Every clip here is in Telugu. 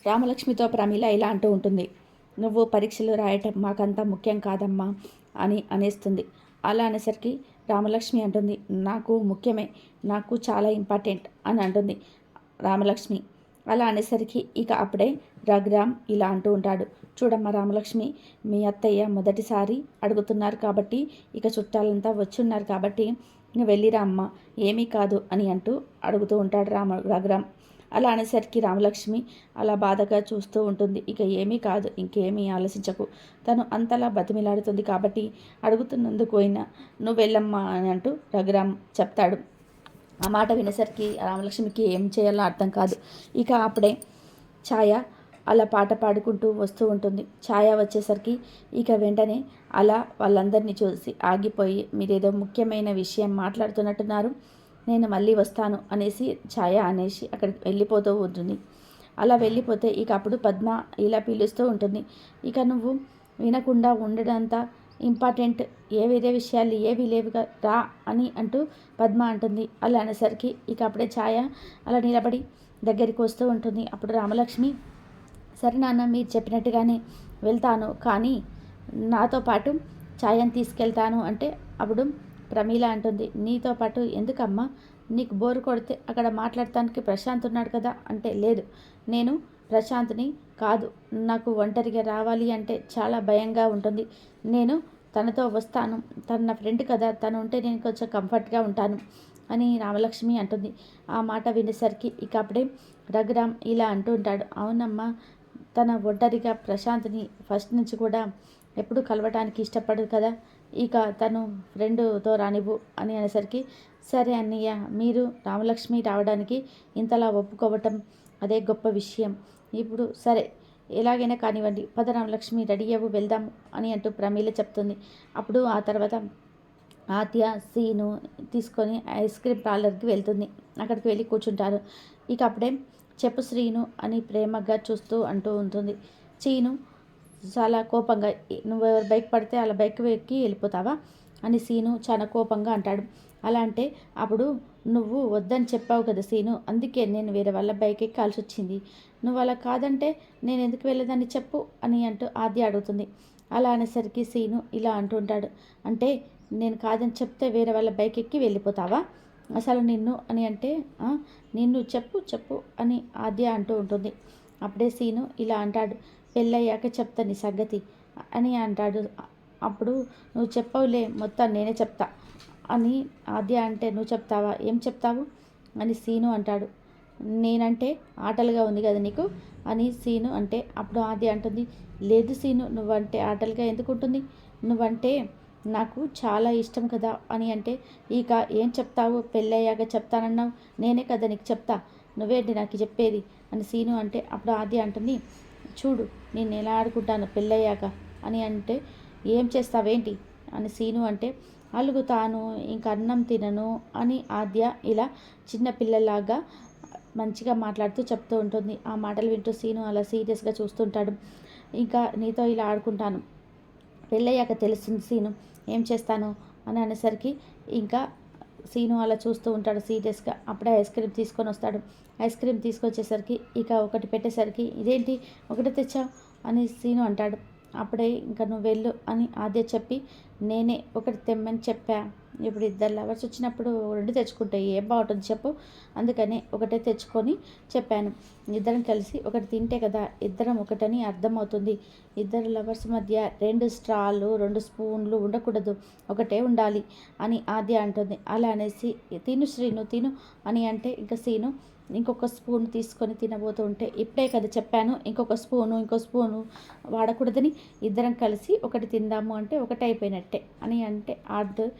రామలక్ష్మితో ప్రమీల ఇలా అంటూ ఉంటుంది. నువ్వు పరీక్షలు రాయటం మాకంతా ముఖ్యం కాదమ్మా అని అనేస్తుంది. అలా అనేసరికి రామలక్ష్మి అంటుంది, నాకు ముఖ్యమే, నాకు చాలా ఇంపార్టెంట్ అని అంటుంది రామలక్ష్మి. అలా అనేసరికి ఇక అప్పుడే రఘురామ్ ఇలా అంటూ ఉంటాడు. చూడమ్మా రామలక్ష్మి, మీ అత్తయ్య మొదటిసారి అడుగుతున్నారు కాబట్టి, ఇక చుట్టాలంతా వచ్చున్నారు కాబట్టి నువ్వు వెళ్ళిరా అమ్మ, ఏమీ కాదు అని అంటూ అడుగుతూ ఉంటాడు రఘురామ్. అలా అనేసరికి రామలక్ష్మి అలా బాధగా చూస్తూ ఉంటుంది. ఇక ఏమీ కాదు, ఇంకేమీ ఆలోచించకు, తను అంతలా బతిమిలాడుతుంది కాబట్టి అడుగుతున్నందుకు అయినా నువ్వు వెళ్ళమ్మా అని అంటూ రఘురామ్ చెప్తాడు. ఆ మాట వినేసరికి రామలక్ష్మికి ఏం చేయాలో అర్థం కాదు. ఇక అప్పుడే ఛాయ అలా పాట పాడుకుంటూ వస్తూ ఉంటుంది. ఛాయ వచ్చేసరికి ఇక వెంటనే అలా వాళ్ళందరినీ చూసి ఆగిపోయి, మీరేదో ముఖ్యమైన విషయం మాట్లాడుతున్నట్టున్నారు, నేను మళ్ళీ వస్తాను అనేసి ఛాయ అనేసి అక్కడికి వెళ్ళిపోతూ ఉంటుంది. అలా వెళ్ళిపోతే ఇక అప్పుడు పద్మ ఇలా పిలుస్తూ ఉంటుంది. ఇక నువ్వు వినకుండా ఉండడంతా ఇంపార్టెంట్, వేరే విషయాలు ఏవి లేవుగా, రా అని అంటూ పద్మ అంటుంది. అలా అనేసరికి ఇక అప్పుడే ఛాయ అలా నిలబడి దగ్గరికి వస్తూ ఉంటుంది. అప్పుడు రామలక్ష్మి, సరే నాన్న, మీరు చెప్పినట్టుగానే వెళ్తాను, కానీ నాతో పాటు ఛాయని తీసుకెళ్తాను అంటే అప్పుడు ప్రమీల అంటుంది, నీతో పాటు ఎందుకమ్మా, నీకు బోరు కొడితే అక్కడ మాట్లాడటానికి ప్రశాంత్ ఉన్నాడు కదా అంటే, లేదు, నేను ప్రశాంత్ని కాదు, నాకు ఒంటరిగా రావాలి అంటే చాలా భయంగా ఉంటుంది, నేను తనతో వస్తాను, తన నా ఫ్రెండ్ కదా, తను ఉంటే నేను కొంచెం కంఫర్ట్గా ఉంటాను అని రామలక్ష్మి అంటుంది. ఆ మాట వినేసరికి ఇక అప్పుడే రఘురామ్ ఇలా అంటూ ఉంటాడు. అవునమ్మా, తన ఒంటరిగా ప్రశాంత్ని ఫస్ట్ నుంచి కూడా ఎప్పుడు కలవటానికి ఇష్టపడదు కదా, ఇక తను ఫ్రెండ్తో రానివ్వు అని అనేసరికి, సరే అన్నయ్య, మీరు రామలక్ష్మి రావడానికి ఇంతలా ఒప్పుకోవటం అదే గొప్ప విషయం. ఇప్పుడు సరే, ఎలాగైనా కానివ్వండి, పద రామలక్ష్మి, రెడీ అవ్వు, వెళ్దాము అని అంటూ ప్రమీల చెప్తుంది. అప్పుడు ఆ తర్వాత ఆద్య సీను తీసుకొని ఐస్ క్రీమ్ పార్లర్కి వెళ్తుంది. అక్కడికి వెళ్ళి కూర్చుంటారు. ఇక అప్పుడే చెప్పు శ్రీను అని ప్రేమగా చూస్తూ అంటూ ఉంటుంది. చీను చాలా కోపంగా, నువ్వు ఎవరు బైక్ పడితే అలా బైక్ ఎక్కి వెళ్ళిపోతావా అని సీను చాలా కోపంగా అంటాడు. అలా అంటే అప్పుడు నువ్వు వద్దని చెప్పావు కదా సీను, అందుకే నేను వేరే వాళ్ళ బైక్ ఎక్కాల్సి వచ్చింది, నువ్వు అలా కాదంటే నేను ఎందుకు వెళ్ళదని చెప్పు అని అంటూ ఆద్య అడుగుతుంది. అలా అనేసరికి సీను ఇలా అంటుంటాడు, అంటే నేను కాదని చెప్తే వేరే వాళ్ళ బైక్ ఎక్కి వెళ్ళిపోతావా, అసలు నిన్ను అని అంటే, నిన్ను చెప్పు చెప్పు అని ఆద్య అంటూ ఉంటుంది. అప్పుడే సీను ఇలా అంటాడు, పెళ్ళయ్యాక చెప్తా నీ సంగతి అని అంటాడు. అప్పుడు నువ్వు చెప్పవులే, మొత్తం నేనే చెప్తా అని ఆద్య అంటే, నువ్వు చెప్తావా, ఏం చెప్తావు అని సీను అంటాడు. నేనంటే ఆటలుగా ఉంది కదా నీకు అని సీను అంటే, అప్పుడు ఆద్య అంటుంది, లేదు సీను, నువ్వంటే ఆటలుగా ఎందుకు ఉంటుంది, నువ్వంటే నాకు చాలా ఇష్టం కదా అని అంటే, ఇక ఏం చెప్తావు, పెళ్ళయ్యాక చెప్తానన్నావు, నేనే కదా నీకు చెప్తా, నువ్వేంటి నాకు చెప్పేది అని సీను అంటే, అప్పుడు ఆద్య అంటుంది, చూడు నేను ఎలా ఆడుకుంటాను పెళ్ళయ్యాక అని అంటే, ఏం చేస్తావేంటి అని సీను అంటే, అలుగుతాను, ఇంక అన్నం తినను అని ఆద్య ఇలా చిన్న పిల్లలాగా మంచిగా మాట్లాడుతూ చెప్తూ ఉంటుంది. ఆ మాటలు వింటూ సీను అలా సీరియస్గా చూస్తుంటాడు. ఇంకా నీతో ఇలా ఆడుకుంటాను, పెళ్ళయ్యాక తెలుస్తుంది సీను ఏం చేస్తాను అని అనేసరికి ఇంకా సీను అలా చూస్తూ ఉంటాడు సీరియస్గా. అప్పుడే ఐస్ క్రీమ్ తీసుకొని వస్తాడు. ఐస్ క్రీమ్ తీసుకొచ్చేసరికి ఇక ఒకటి పెట్టేసరికి, ఇదేంటి ఒకటి తెచ్చావు అని సీను అంటాడు. అప్పుడే ఇంకా నువ్వు వెళ్ళు అని ఆద్య చెప్పి, నేనే ఒకటి తెమ్మని చెప్పా, ఇప్పుడు ఇద్దరు లవర్స్ వచ్చినప్పుడు రెండు తెచ్చుకుంటే ఏం బాగుంటుంది చెప్పు, అందుకని ఒకటే తెచ్చుకొని చెప్పాను, ఇద్దరం కలిసి ఒకటి తింటే కదా ఇద్దరం ఒకటని అర్థమవుతుంది, ఇద్దరు లవర్స్ మధ్య రెండు స్ట్రాలు రెండు స్పూన్లు ఉండకూడదు, ఒకటే ఉండాలి అని ఆద్య అంటుంది. అలా అనేసి, తిను శ్రీను తిను అని అంటే ఇంకా సీను ఇంకొక స్పూన్ తీసుకొని తినబోతూ ఉంటే, ఇప్పుడే కదా చెప్పాను ఇంకో స్పూను వాడకూడదని, ఇద్దరం కలిసి ఒకటి తిందాము అంటే ఒకటి అయిపోయినట్టే అని అంటే ఆర్డర్.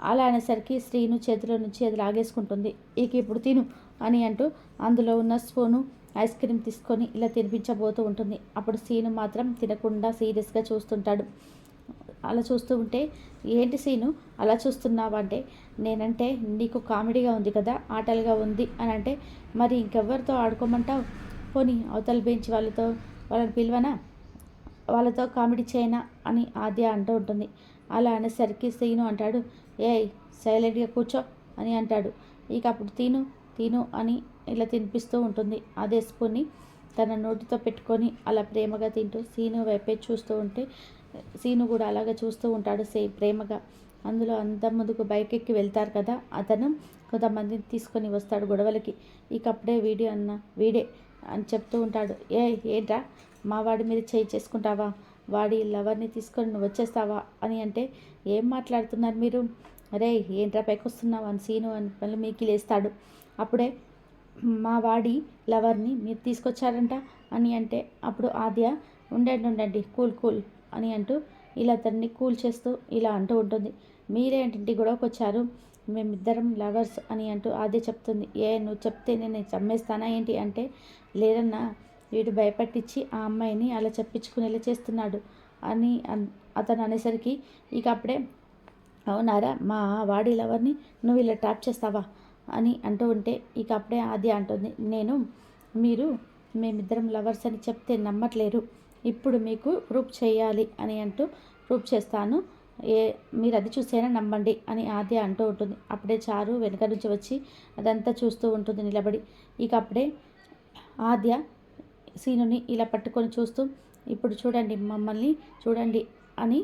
అలా అనేసరికి శ్రీను చేతిలో నుంచి అది లాగేసుకుంటుంది. ఇక ఇప్పుడు తిను అని అంటూ అందులో ఉన్న స్పూను ఐస్ క్రీమ్ తీసుకొని ఇలా తినిపించబోతూ ఉంటుంది. అప్పుడు సీను మాత్రం తినకుండా సీరియస్గా చూస్తుంటాడు. అలా చూస్తూ ఉంటే, ఏంటి సీను అలా చూస్తున్నావు అంటే, నేనంటే నీకు కామెడీగా ఉంది కదా, ఆటలుగా ఉంది అని అంటే, మరి ఇంకెవరితో ఆడుకోమంటావు, పోనీ అవతల బెంచ్ వాళ్ళని పిలువనా, వాళ్ళతో కామెడీ చేయనా అని ఆద్య అంటూ ఉంటుంది. అలా అనేసరికి సీను అంటాడు, ఏయ్ సైలెంట్గా కూర్చో అని అంటాడు. ఇక అప్పుడు తిను తిను అని ఇలా తినిపిస్తూ ఉంటుంది. అదే స్పూన్ని తన నోటితో పెట్టుకొని అలా ప్రేమగా తింటూ సీను వైపే చూస్తూ ఉంటే సీను కూడా అలాగే చూస్తూ ఉంటాడు సేమ్ ప్రేమగా. అందులో అంత ముందుకు బైకెక్కి వెళ్తారు కదా అతను, కొంతమందిని తీసుకొని వస్తాడు గొడవలకి. ఇక అప్పుడే వీడే అని చెప్తూ ఉంటాడు. ఏంట్రా మా వాడి మీద చేయి చేసుకుంటావా, వాడి లవర్ని తీసుకొని నువ్వు వచ్చేస్తావా అని అంటే, ఏం మాట్లాడుతున్నారు మీరు, అరే ఏంట్రా పైకొస్తున్నావు అని సీను అని మళ్ళీ మీకి లేస్తాడు. అప్పుడే మా వాడి లవర్ని మీరు తీసుకొచ్చారంట అని అంటే, అప్పుడు ఆద్య ఉండండి కూల్ అని అంటూ ఇలా అతన్ని కూల్ చేస్తూ ఇలా అంటూ ఉంటుంది. మీరేంటి గొడవకు వచ్చారు, మేమిద్దరం లవర్స్ అని అంటూ ఆద్య చెప్తుంది. నువ్వు చెప్తే నేను చంపేస్తానా ఏంటి అంటే, లేదన్నా వీడు భయపట్టించి ఆ అమ్మాయిని అలా చెప్పించుకునేలా చేస్తున్నాడు అని అతను అనేసరికి, ఇక అప్పుడే అవునారా మా వాడి లవర్ని నువ్వు ఇలా ట్రాప్ చేస్తావా అని అంటూ ఉంటే, ఇక అప్పుడే ఆద్య అంటుంది, మేమిద్దరం లవర్స్ అని చెప్తే నమ్మట్లేరు, ఇప్పుడు మీకు ప్రూఫ్ చేయాలి అని అంటూ ప్రూఫ్ చేస్తాను, మీరు అది చూసేనా నమ్మండి అని ఆద్య అంటూ ఉంటుంది. అప్పుడే చారు వెనక నుంచి వచ్చి అదంతా చూస్తూ ఉంటుంది నిలబడి. ఇక అప్పుడే ఆద్య సీనుని ఇలా పట్టుకొని చూస్తూ, ఇప్పుడు చూడండి మమ్మల్ని చూడండి అని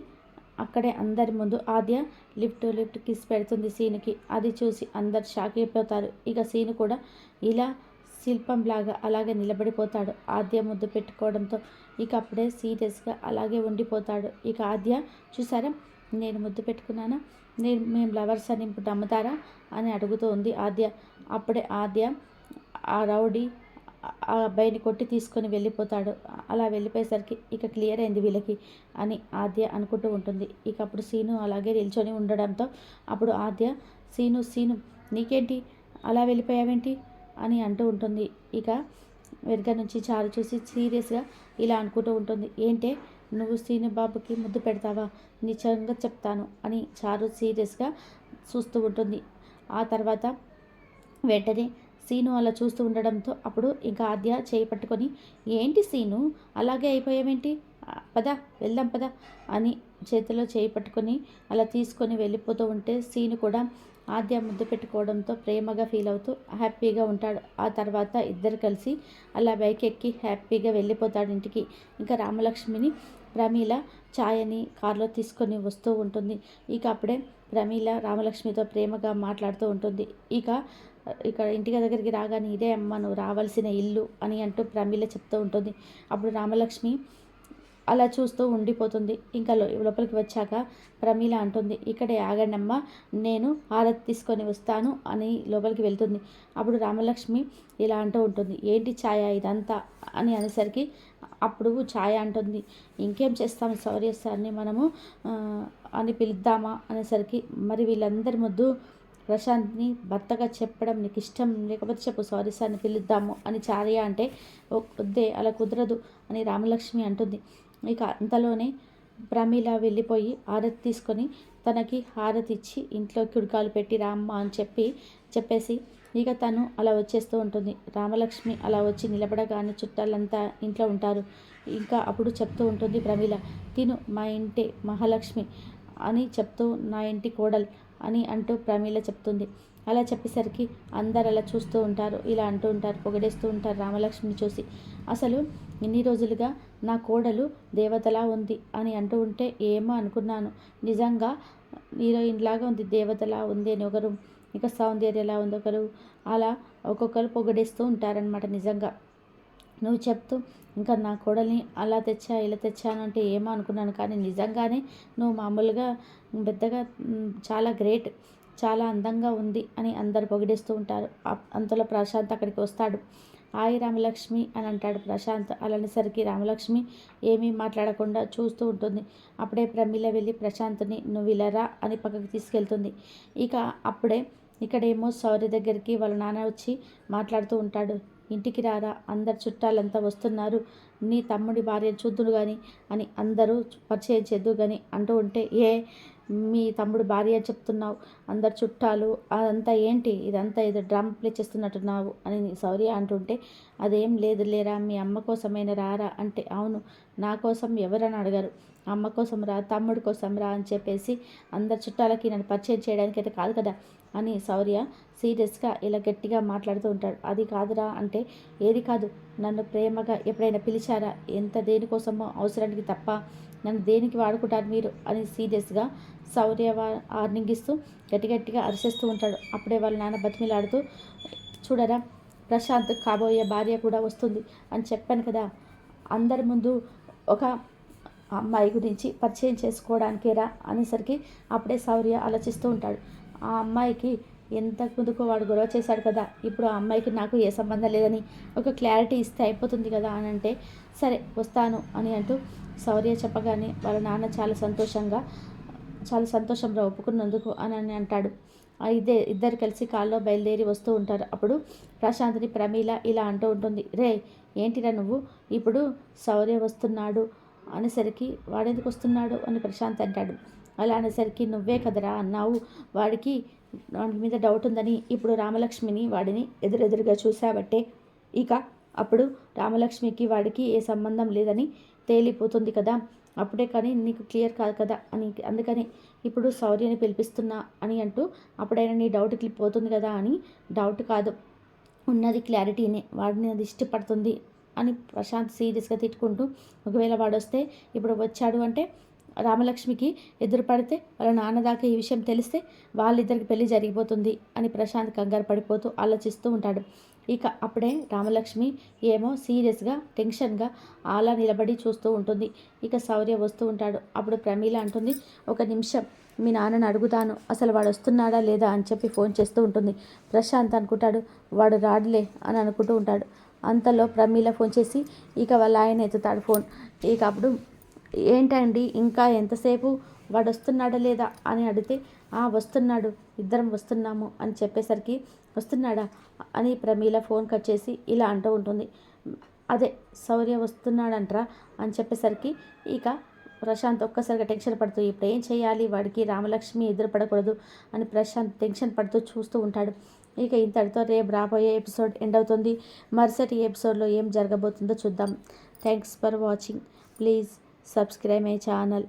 అక్కడే అందరి ముందు ఆద్య లిఫ్ట్ కిస్ పెడుతుంది సీనుకి. అది చూసి అందరు షాక్ అయిపోతారు. ఇక సీను కూడా ఇలా శిల్పంలాగా అలాగే నిలబడిపోతాడు ఆద్య ముద్దు పెట్టుకోవడంతో. ఇక అప్పుడే సీరియస్గా అలాగే ఉండిపోతాడు. ఇక ఆద్య చూసారా నేను ముద్దు పెట్టుకున్నానా, మేము లవర్స్ అని ఇప్పుడు నమ్ముతారా అని అడుగుతూ ఉంది ఆద్య. అప్పుడే ఆద్య ఆ రౌడీ ఆ అబ్బాయిని కొట్టి తీసుకొని వెళ్ళిపోతాడు. అలా వెళ్ళిపోయేసరికి ఇక క్లియర్ అయింది వీళ్ళకి అని ఆద్య అనుకుంటూ ఉంటుంది. ఇక అప్పుడు సీను అలాగే నిల్చొని ఉండడంతో అప్పుడు ఆద్య సీను నీకేంటి అలా వెళ్ళిపోయావేంటి అని అంటూ ఉంటుంది. ఇక వెనక నుంచి చారు చూసి సీరియస్గా ఇలా అనుకుంటూ ఉంటుంది. ఏంటే నువ్వు సీను బాబుకి ముద్దు పెడతావా, నిజంగా చెప్తాను అని చారు సీరియస్గా చూస్తూ ఉంటుంది. ఆ తర్వాత వెంటనే సీను అలా చూస్తూ ఉండడంతో అప్పుడు ఇంకా ఆద్య చేయి పట్టుకొని, ఏంటి సీను అలాగే అయిపోయావేంటి, పద వెళ్దాం పద అని చేతిలో చేయి పట్టుకొని అలా తీసుకొని వెళ్ళిపోతూ ఉంటే సీను కూడా ఆద్య ముద్దు పెట్టుకోవడంతో ప్రేమగా ఫీల్ అవుతూ హ్యాపీగా ఉంటాడు. ఆ తర్వాత ఇద్దరు కలిసి అలా బైక్ ఎక్కి హ్యాపీగా వెళ్ళిపోతాడు ఇంటికి. ఇంకా రామలక్ష్మిని ప్రమీల ఛాయని కారులో తీసుకొని వస్తూ ఉంటుంది. ఇక అప్పుడే ప్రమీల రామలక్ష్మితో ప్రేమగా మాట్లాడుతూ ఉంటుంది. ఇక్కడ ఇంటి దగ్గరికి రాగానే ఇదే అమ్మ నువ్వు రావాల్సిన ఇల్లు అని అంటూ ప్రమీల చెప్తూ ఉంటుంది. అప్పుడు రామలక్ష్మి అలా చూస్తూ ఉండిపోతుంది. ఇంకా లోపలికి వచ్చాక ప్రమీల అంటుంది, ఇక్కడే ఆగండమ్మ నేను హారతి తీసుకొని వస్తాను అని లోపలికి వెళ్తుంది. అప్పుడు రామలక్ష్మి ఇలా అంటూ ఉంటుంది, ఏంటి ఛాయ ఇదంతా అని అనేసరికి అప్పుడు ఛాయ అంటుంది, ఇంకేం చేస్తాం శౌర్య సార్ని మనము అని పిలుద్దామా అనేసరికి, మరి వీళ్ళందరి ముందు ప్రశాంత్ని భర్తగా చెప్పడం నీకు ఇష్టం లేకపోతే చెప్పు సారీ సార్ని పిలుద్దాము అని చార్య అంటే, వద్దే అలా కుదరదు అని రామలక్ష్మి అంటుంది. ఇక అంతలోనే ప్రమీల వెళ్ళిపోయి హారతి తీసుకొని తనకి హారతి ఇచ్చి ఇంట్లో కిడుకాలు పెట్టి రామ్మ అని చెప్పేసి ఇక తను అలా వచ్చేస్తూ ఉంటుంది. రామలక్ష్మి అలా వచ్చి నిలబడగానే చుట్టాలంతా ఇంట్లో ఉంటారు. ఇంకా అప్పుడు చెప్తూ ఉంటుంది ప్రమీల, తిను మా ఇంటి మహాలక్ష్మి అని చెప్తూ నా ఇంటి కోడలు అని అంటూ ప్రమీల చెప్తుంది. అలా చెప్పేసరికి అందరు అలా చూస్తూ ఉంటారు, ఇలా అంటూ ఉంటారు, పొగడేస్తూ ఉంటారు రామలక్ష్మిని చూసి. అసలు ఇన్ని రోజులుగా నా కోడలు దేవతలా ఉంది అని అంటూ ఉంటే ఏమో అనుకున్నాను, నిజంగా హీరోయిన్ లాగా ఉంది, దేవతలా ఉంది అని ఒకరు, ఇక సౌందర్యలా ఉంది ఒకరు, అలా ఒక్కొక్కరు పొగడేస్తూ ఉంటారనమాట. నిజంగా నువ్వు చెప్తూ ఇంకా నా కోడల్ని అలా తెచ్చా ఇలా తెచ్చాను అంటే ఏమో అనుకున్నాను, కానీ నిజంగానే నువ్వు మామూలుగా పెద్దగా చాలా గ్రేట్, చాలా అందంగా ఉంది అని అందరు పొగిడేస్తూ ఉంటారు. అంతలో ప్రశాంత్ అక్కడికి వస్తాడు. హాయ్ రామలక్ష్మి అని అంటాడు ప్రశాంత్. అలానేసరికి రామలక్ష్మి ఏమీ మాట్లాడకుండా చూస్తూ ఉంటుంది. అప్పుడే ప్రమీల వెళ్ళి ప్రశాంత్ని నువ్వు ఇలారా అని పక్కకి తీసుకెళ్తుంది. ఇక అప్పుడే ఇక్కడేమో శౌర్య దగ్గరికి వాళ్ళ నాన్న వచ్చి మాట్లాడుతూ ఉంటాడు. ఇంటికి రారా, అందరు చుట్టాలంతా వస్తున్నారు, నీ తమ్ముడి భార్య చూద్దును కానీ అని అందరూ పరిచయం చేద్దు కానీ అంటూ ఉంటే, మీ తమ్ముడు భార్య చెప్తున్నావు, అందరు చుట్టాలు అదంతా ఏంటి, ఇదంతా ఏదో డ్రామా ప్లే చేస్తున్నట్టున్నావు అని శౌర్య అంటుంటే, అదేం లేదు లేరా, మీ అమ్మ కోసమైనా రారా అంటే, అవును నా కోసం ఎవరని అడగరు, అమ్మ కోసం రా, తమ్ముడి కోసం రా అని చెప్పేసి అందరు చుట్టాలకి నన్ను పరిచయం చేయడానికి అయితే కాదు కదా అని శౌర్య సీరియస్గా ఇలా గట్టిగా మాట్లాడుతూ ఉంటాడు. అది కాదురా అంటే, ఏది కాదు నన్ను ప్రేమగా ఎప్పుడైనా పిలిచారా? ఎంత దేనికోసమో అవసరానికి తప్ప నన్ను దేనికి వాడుకుంటారు మీరు అని సీరియస్గా శౌర్య వార్నింగ్ ఇస్తూ గట్టిగా అరిచేస్తూ ఉంటాడు. అప్పుడే వాళ్ళ నాన్న బతిమిలాడుతూ, చూడరా ప్రశాంత్ కాబోయే భార్య కూడా వస్తుంది అని చెప్పాను కదా, అందరి ముందు ఒక అమ్మాయి గురించి పరిచయం చేసుకోవడానికేరా అనేసరికి అప్పుడే శౌర్య ఆలోచిస్తూ ఉంటాడు. ఆ అమ్మాయికి ఎంత ముందుకో వాడు గొడవ చేశాడు కదా, ఇప్పుడు ఆ అమ్మాయికి నాకు ఏ సంబంధం లేదని ఒక క్లారిటీ ఇస్తే అయిపోతుంది కదా అని అంటే, సరే వస్తాను అని అంటూ శౌర్య చెప్పగానే వాళ్ళ నాన్న చాలా సంతోషంగా ఒప్పుకున్నందుకు అని అంటాడు. ఇద్దరు కలిసి కాల్లో బయలుదేరి వస్తూ ఉంటారు. అప్పుడు ప్రశాంత్ని ప్రమీల ఇలా అంటూ ఉంటుంది, రే ఏంటిరా నువ్వు ఇప్పుడు శౌర్య వస్తున్నాడు అనేసరికి వాడెందుకు వస్తున్నాడు అని ప్రశాంత్ అంటాడు. అలా అనేసరికి నువ్వే కదరా అన్నావు వాడి మీద డౌట్ ఉందని. ఇప్పుడు రామలక్ష్మిని వాడిని ఎదురెదురుగా చూసాబట్టే ఇక అప్పుడు రామలక్ష్మికి వాడికి ఏ సంబంధం లేదని తేలిపోతుంది కదా, అప్పుడే కానీ నీకు క్లియర్ కాదు కదా అందుకని ఇప్పుడు శౌర్యని పిలిపిస్తున్నా అని అంటూ అప్పుడైనా నీ డౌట్ పోతుంది కదా అని. డౌట్ కాదు, ఉన్నది క్లారిటీనే, వాడిని అది ఇష్టపడుతుంది అని ప్రశాంత్ సీరియస్గా తిట్టుకుంటూ, ఒకవేళ వాడు వస్తే ఇప్పుడు వచ్చాడు అంటే రామలక్ష్మికి ఎదురుపడితే వాళ్ళ నాన్న దాకా ఈ విషయం తెలిస్తే వాళ్ళిద్దరికి పెళ్లి జరిగిపోతుంది అని ప్రశాంత్ కంగారు పడిపోతూ ఆలోచిస్తూ ఉంటాడు. ఇక అప్పుడే రామలక్ష్మి ఏమో సీరియస్గా టెన్షన్గా అలా నిలబడి చూస్తూ ఉంటుంది. ఇక శౌర్య వస్తూ ఉంటాడు. అప్పుడు ప్రమీల అంటుంది, ఒక నిమిషం మీ నాన్నని అడుగుతాను అసలు వాడు వస్తున్నాడా లేదా అని చెప్పి ఫోన్ చేస్తూ ఉంటుంది. ప్రశాంత్ అనుకుంటాడు వాడు రాడులే అని అనుకుంటూ ఉంటాడు. అంతలో ప్రమీల ఫోన్ చేసి ఇక వాళ్ళ ఆయన ఎత్తుతాడు ఫోన్. ఇక అప్పుడు ఏంటండి ఇంకా ఎంతసేపు, వాడు వస్తున్నాడా లేదా అని అడిగితే వస్తున్నాడు, ఇద్దరం వస్తున్నాము అని చెప్పేసరికి వస్తున్నాడా అని ప్రమీల ఫోన్ కట్ చేసి ఇలా అంటూ ఉంటుంది. అదే శౌర్య వస్తున్నాడంట్రా అని చెప్పేసరికి ఇక ప్రశాంత్ ఒక్కసారిగా టెన్షన్ పడుతూ ఇప్పుడు ఏం చేయాలి, వాడికి రామలక్ష్మి ఎదురుపడకూడదు అని ప్రశాంత్ టెన్షన్ పడుతూ చూస్తూ ఉంటాడు. ఇక ఇంతటితో రేపు రాబోయే ఎపిసోడ్ ఎండ్ అవుతుంది. మరుసటి ఎపిసోడ్లో ఏం జరగబోతుందో చూద్దాం. Thanks for watching. Please subscribe my channel.